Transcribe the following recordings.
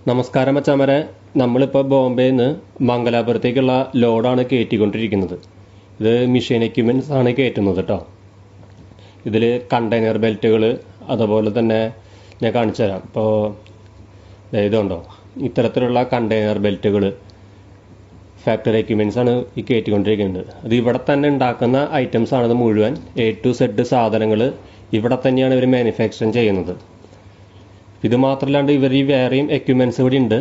നമസ്കാരം അച്ചാമരെ. നമ്മളിപ്പോൾ ബോംബെയിൽ നിന്ന് മംഗലാപുരത്തേക്കുള്ള ലോഡാണ് കയറ്റിക്കൊണ്ടിരിക്കുന്നത്. ഇത് മിഷൻ എക്യുപ്മെൻറ്റ്സ് ആണ് കയറ്റുന്നത് കേട്ടോ. ഇതിൽ കണ്ടെയ്നർ ബെൽറ്റുകൾ അതുപോലെ തന്നെ ഞാൻ കാണിച്ചു തരാം. ഇപ്പോൾ ഇതുണ്ടോ, ഇത്തരത്തിലുള്ള കണ്ടെയ്നർ ബെൽറ്റുകൾ ഫാക്ടറി എക്യുപ്മെൻറ്റ്സ് ആണ് ഈ കയറ്റിക്കൊണ്ടിരിക്കുന്നത്. അത് ഇവിടെ തന്നെ ഉണ്ടാക്കുന്ന ഐറ്റംസ് ആണത് മുഴുവൻ. A to Z സാധനങ്ങൾ ഇവിടെ തന്നെയാണ് ഇവർ മാനുഫാക്ചറിങ് ചെയ്യുന്നത്. ഇത് മാത്രമല്ലാണ്ട് ഇവർ ഈ വേറെയും എക്യുപ്മെൻറ്റ്സ് ഇവിടെ ഉണ്ട്.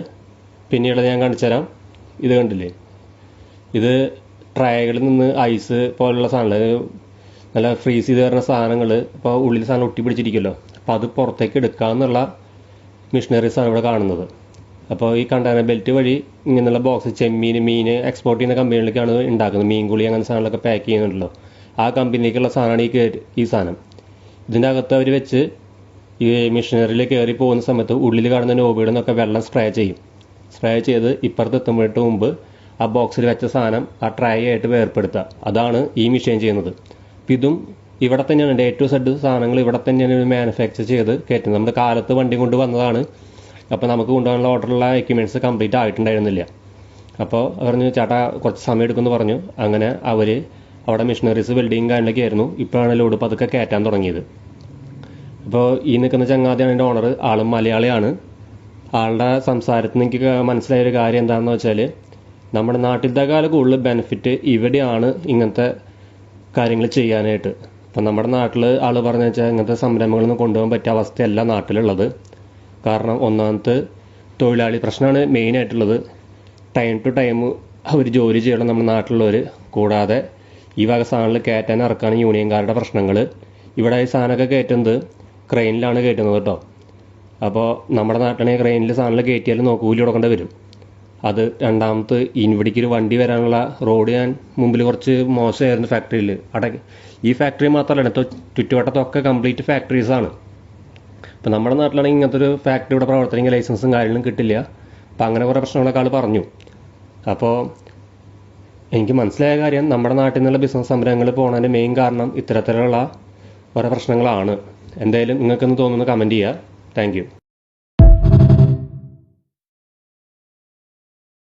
പിന്നീട് ഞാൻ കാണിച്ചു തരാം. ഇത് കണ്ടില്ലേ, ഇത് ട്രൈകളിൽ നിന്ന് ഐസ് പോലുള്ള സാധനങ്ങൾ, നല്ല ഫ്രീസ് ചെയ്ത് വരുന്ന സാധനങ്ങൾ, ഇപ്പോൾ ഉള്ളിൽ സാധനം ഒട്ടി പിടിച്ചിരിക്കുമല്ലോ, അപ്പോൾ അത് പുറത്തേക്ക് എടുക്കാമെന്നുള്ള മെഷീനറീസാണ് ഇവിടെ കാണുന്നത്. അപ്പോൾ ഈ കണ്ടെയ്നർ ബെൽറ്റ് വഴി ഇങ്ങനെയുള്ള ബോക്സ് മീൻ എക്സ്പോർട്ട് ചെയ്യുന്ന കമ്പനികളിലേക്കാണ് ഉണ്ടാക്കുന്നത്. മീൻകുളി അങ്ങനത്തെ സാധനങ്ങളൊക്കെ പാക്ക് ചെയ്യുന്നുണ്ടല്ലോ, ആ കമ്പനിയിലേക്കുള്ള സാധനമാണ് ഈ സാധനം. ഇതിൻ്റെ അകത്ത് അവർ വെച്ച് ഈ മെഷീനറിയിൽ കയറി പോകുന്ന സമയത്ത് ഉള്ളിൽ കാണുന്ന നോബിയിൽ നിന്നൊക്കെ വെള്ളം സ്പ്രേ ചെയ്ത് ഇപ്പുറത്ത് എത്തുമ്പോഴേക്ക് മുമ്പ് ആ ബോക്സിൽ വെച്ച സാധനം ആ ട്രൈ ആയിട്ട് വേർപ്പെടുത്തുക. അതാണ് ഈ മെഷീൻ ചെയ്യുന്നത്. അപ്പം ഇതും ഇവിടെ തന്നെയാണ് A to Z സാധനങ്ങൾ ഇവിടെ തന്നെയാണ് മാനുഫാക്ചർ ചെയ്ത് കയറ്റുന്നത്. നമ്മുടെ കാലത്ത് വണ്ടി കൊണ്ട് വന്നതാണ്. അപ്പോൾ നമുക്ക് കൊണ്ടുപോകാനുള്ള ഓർഡറുള്ള എക്യുപ്മെൻറ്റ്സ് കംപ്ലീറ്റ് ആയിട്ടുണ്ടായിരുന്നില്ല. അപ്പോൾ പറഞ്ഞു ചേട്ടാ കുറച്ച് സമയം എടുക്കുമെന്ന് പറഞ്ഞു. അങ്ങനെ അവർ അവിടെ മെഷീനറീസ് വെൽഡിങ് കാര്യങ്ങളൊക്കെ ആയിരുന്നു. ഇപ്പോഴാണ് ലോഡ് പതുക്കെ കയറ്റാൻ തുടങ്ങിയത്. അപ്പോൾ ഈ നിൽക്കുന്ന ചങ്ങാതിയാണ് എൻ്റെ ഓണർ. ആളും മലയാളിയാണ്. ആളുടെ സംസാരത്തിൽ നിന്ന് എനിക്ക് മനസ്സിലായൊരു കാര്യം എന്താണെന്ന് വെച്ചാൽ, നമ്മുടെ നാട്ടിലത്തെക്കാൾ കൂടുതൽ ബെനിഫിറ്റ് ഇവിടെയാണ് ഇങ്ങനത്തെ കാര്യങ്ങൾ ചെയ്യാനായിട്ട്. ഇപ്പം നമ്മുടെ നാട്ടിൽ ആൾ പറഞ്ഞു വെച്ചാൽ ഇങ്ങനത്തെ സംരംഭങ്ങളൊന്നും കൊണ്ടുപോകാൻ പറ്റിയ അവസ്ഥയല്ല നാട്ടിലുള്ളത്. കാരണം ഒന്നാമത്തെ തൊഴിലാളി പ്രശ്നമാണ് മെയിനായിട്ടുള്ളത്. ടൈം ടു ടൈം അവർ ജോലി ചെയ്യണം നമ്മുടെ നാട്ടിലുള്ളവർ. കൂടാതെ ഈ വക സാധനങ്ങൾ കയറ്റാൻ ഇറക്കാണ് യൂണിയൻകാരുടെ പ്രശ്നങ്ങൾ. ഇവിടെ ഈ സാധനമൊക്കെ കയറ്റുന്നത് ക്രെയിനിലാണ് കയറ്റുന്നത് കേട്ടോ. അപ്പോൾ നമ്മുടെ നാട്ടിലാണെങ്കിൽ ക്രെയിനിൽ സാധനങ്ങൾ കയറ്റിയാലും കൂലി കൊടുക്കേണ്ടി വരും. അത് രണ്ടാമത്തെ ഇവിടേക്ക് ഒരു വണ്ടി വരാനുള്ള റോഡ് ഞാൻ മുമ്പിൽ കുറച്ച് മോശമായിരുന്നു ഫാക്ടറിയിൽ. ഈ ഫാക്ടറി മാത്രമല്ല, ചുറ്റുവട്ടത്തൊക്കെ കംപ്ലീറ്റ് ഫാക്ടറീസാണ്. ഇപ്പം നമ്മുടെ നാട്ടിലാണെങ്കിൽ ഇങ്ങനത്തെ ഒരു ഫാക്ടറി ഇവിടെ പ്രവർത്തനമെങ്കിൽ ലൈസൻസും കാര്യങ്ങളും കിട്ടില്ല. അപ്പം അങ്ങനെ കുറേ പ്രശ്നങ്ങളൊക്കെ ആൾ പറഞ്ഞു. അപ്പോൾ എനിക്ക് മനസ്സിലായ കാര്യം, നമ്മുടെ നാട്ടിൽ നിന്നുള്ള ബിസിനസ് സംരംഭങ്ങൾ പോകുന്നതിൻ്റെ മെയിൻ കാരണം ഇത്തരത്തിലുള്ള ഓരോ പ്രശ്നങ്ങളാണ്. എന്തായാലും നിങ്ങൾക്കെന്ന് തോന്നുന്നു കമൻറ്റ് ചെയ്യുക. Thank you.